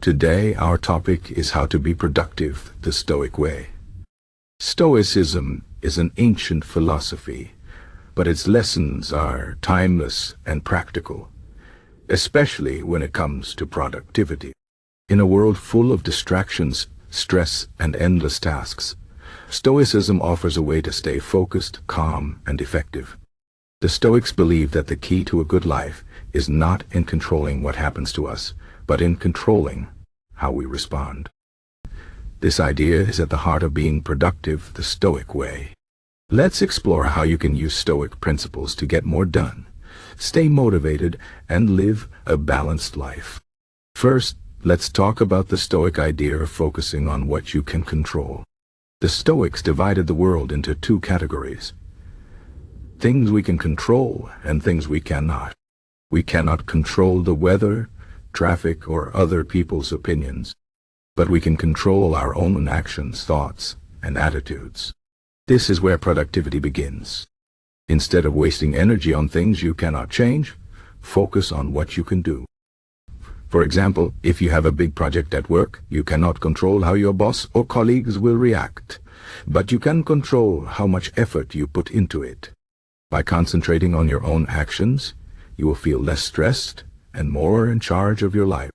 Today our topic is how to be productive the Stoic way. Stoicism is an ancient philosophy, but its lessons are timeless and practical, especially when it comes to productivity. In a world full of distractions, stress, and endless tasks, Stoicism offers a way to stay focused, calm, and effective. The Stoics believe that the key to a good life is not in controlling what happens to us, but in controlling how we respond. This idea is at the heart of being productive the Stoic way. Let's explore how you can use Stoic principles to get more done, stay motivated, and live a balanced life. First, let's talk about the Stoic idea of focusing on what you can control. The Stoics divided the world into two categories: things we can control and things we cannot. We cannot control the weather, traffic, or other people's opinions, but we can control our own actions, thoughts, and attitudes. This is where productivity begins. Instead of wasting energy on things you cannot change, focus on what you can do. For example, if you have a big project at work, you cannot control how your boss or colleagues will react, but you can control how much effort you put into it. By concentrating on your own actions, you will feel less stressed and more in charge of your life.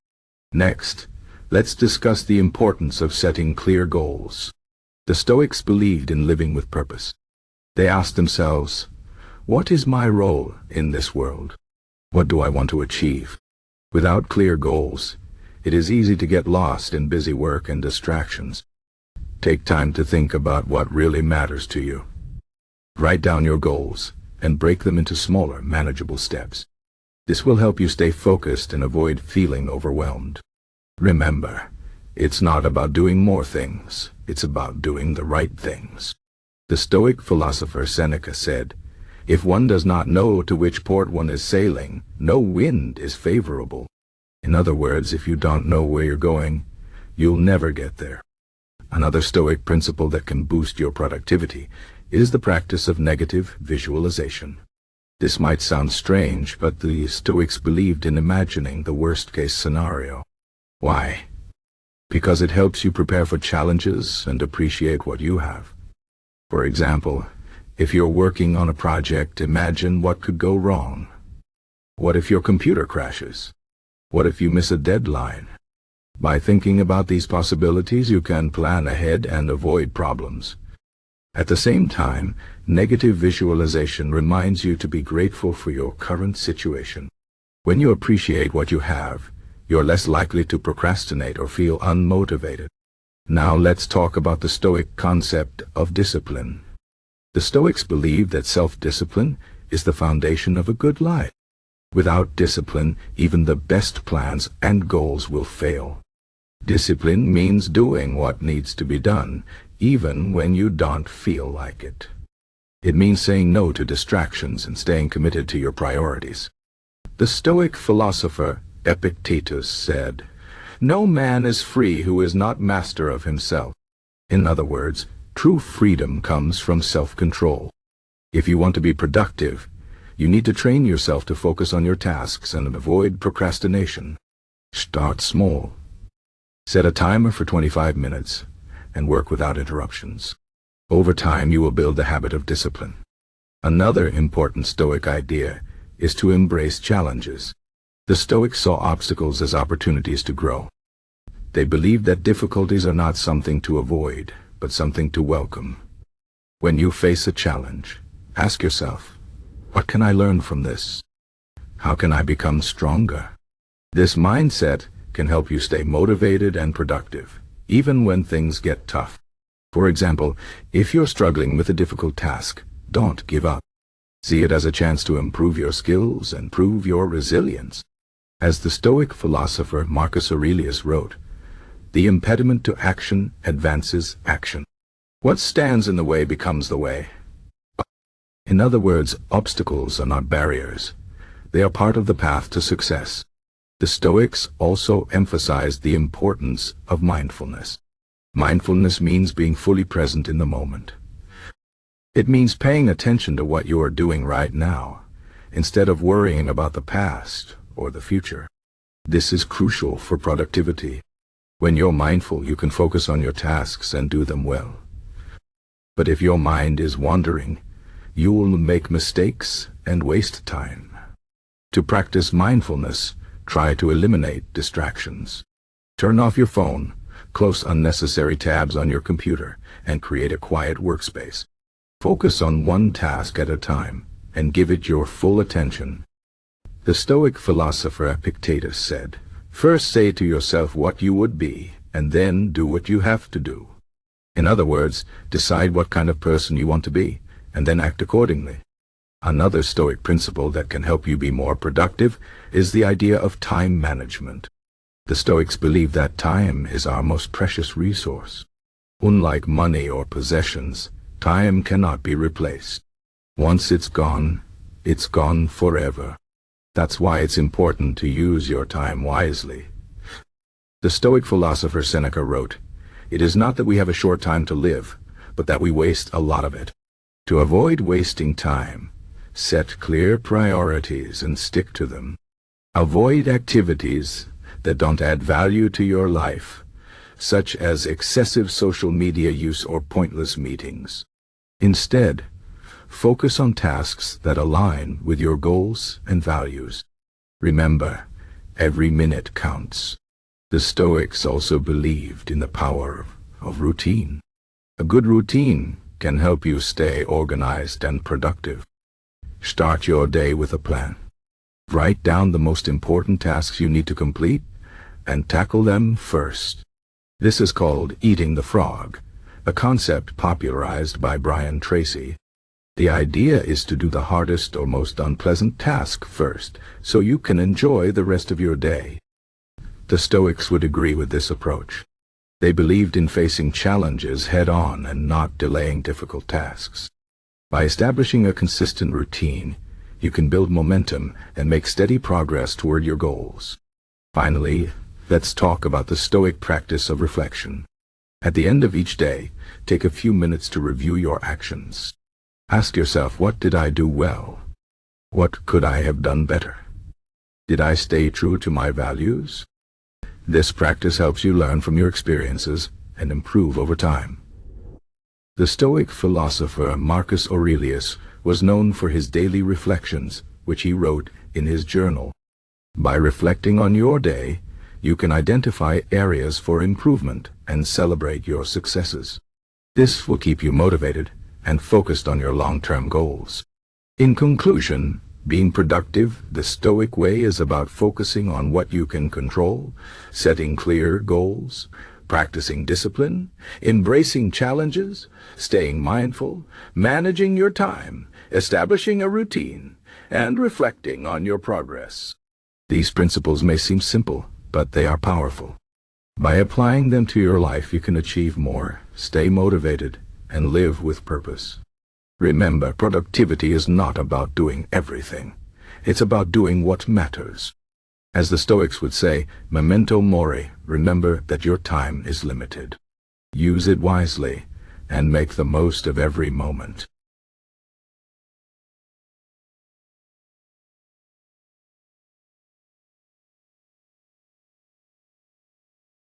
Next, let's discuss the importance of setting clear goals. The Stoics believed in living with purpose. They asked themselves, what is my role in this world? What do I want to achieve? Without clear goals, it is easy to get lost in busy work and distractions. Take time to think about what really matters to you. Write down your goals and break them into smaller, manageable steps. This will help you stay focused and avoid feeling overwhelmed. Remember, it's not about doing more things, it's about doing the right things. The Stoic philosopher Seneca said, "If one does not know to which port one is sailing, no wind is favorable." In other words, if you don't know where you're going, you'll never get there. Another Stoic principle that can boost your productivity is the practice of negative visualization. This might sound strange, but the Stoics believed in imagining the worst-case scenario. Why? Because it helps you prepare for challenges and appreciate what you have. For example, if you're working on a project, imagine what could go wrong. What if your computer crashes? What if you miss a deadline? By thinking about these possibilities, you can plan ahead and avoid problems. At the same time, negative visualization reminds you to be grateful for your current situation. When you appreciate what you have, you're less likely to procrastinate or feel unmotivated. Now let's talk about the Stoic concept of discipline. The Stoics believe that self-discipline is the foundation of a good life. Without discipline, even the best plans and goals will fail. Discipline means doing what needs to be done, even when you don't feel like it. It means saying no to distractions and staying committed to your priorities. The Stoic philosopher Epictetus said, "No man is free who is not master of himself." In other words, true freedom comes from self-control. If you want to be productive, you need to train yourself to focus on your tasks and avoid procrastination. Start small. Set a timer for 25 minutes and work without interruptions. Over time, you will build the habit of discipline. Another important Stoic idea is to embrace challenges. The Stoics saw obstacles as opportunities to grow. They believed that difficulties are not something to avoid, but something to welcome. When you face a challenge, ask yourself, what can I learn from this? How can I become stronger? This mindset can help you stay motivated and productive, even when things get tough. For example, if you're struggling with a difficult task, don't give up. See it as a chance to improve your skills and prove your resilience. As the Stoic philosopher Marcus Aurelius wrote, "The impediment to action advances action. What stands in the way becomes the way." In other words, obstacles are not barriers. They are part of the path to success. The Stoics also emphasized the importance of mindfulness. Mindfulness means being fully present in the moment. It means paying attention to what you are doing right now, instead of worrying about the past or the future. This is crucial for productivity. When you're mindful, you can focus on your tasks and do them well. But if your mind is wandering, you will make mistakes and waste time. To practice mindfulness, try to eliminate distractions. Turn off your phone, close unnecessary tabs on your computer, and create a quiet workspace. Focus on one task at a time, and give it your full attention. The Stoic philosopher Epictetus said, "First say to yourself what you would be, and then do what you have to do." In other words, decide what kind of person you want to be, and then act accordingly. Another Stoic principle that can help you be more productive is the idea of time management. The Stoics believe that time is our most precious resource. Unlike money or possessions, time cannot be replaced. Once it's gone forever. That's why it's important to use your time wisely. The Stoic philosopher Seneca wrote, "It is not that we have a short time to live, but that we waste a lot of it." To avoid wasting time, set clear priorities and stick to them. Avoid activities that don't add value to your life, such as excessive social media use or pointless meetings. Instead, focus on tasks that align with your goals and values. Remember, every minute counts. The Stoics also believed in the power of routine. A good routine can help you stay organized and productive. Start your day with a plan. Write down the most important tasks you need to complete and tackle them first. This is called eating the frog, a concept popularized by Brian Tracy. The idea is to do the hardest or most unpleasant task first, so you can enjoy the rest of your day. The Stoics would agree with this approach. They believed in facing challenges head-on and not delaying difficult tasks. By establishing a consistent routine, you can build momentum and make steady progress toward your goals. Finally, let's talk about the Stoic practice of reflection. At the end of each day, take a few minutes to review your actions. Ask yourself, what did I do well? What could I have done better? Did I stay true to my values? This practice helps you learn from your experiences and improve over time. The Stoic philosopher Marcus Aurelius was known for his daily reflections, which he wrote in his journal. By reflecting on your day, you can identify areas for improvement and celebrate your successes. This will keep you motivated and focused on your long-term goals. In conclusion, being productive the Stoic way is about focusing on what you can control, setting clear goals, practicing discipline, embracing challenges, staying mindful, managing your time, establishing a routine, and reflecting on your progress. These principles may seem simple, but they are powerful. By applying them to your life, you can achieve more, stay motivated, and live with purpose. Remember, productivity is not about doing everything. It's about doing what matters. As the Stoics would say, memento mori, remember that your time is limited. Use it wisely, and make the most of every moment.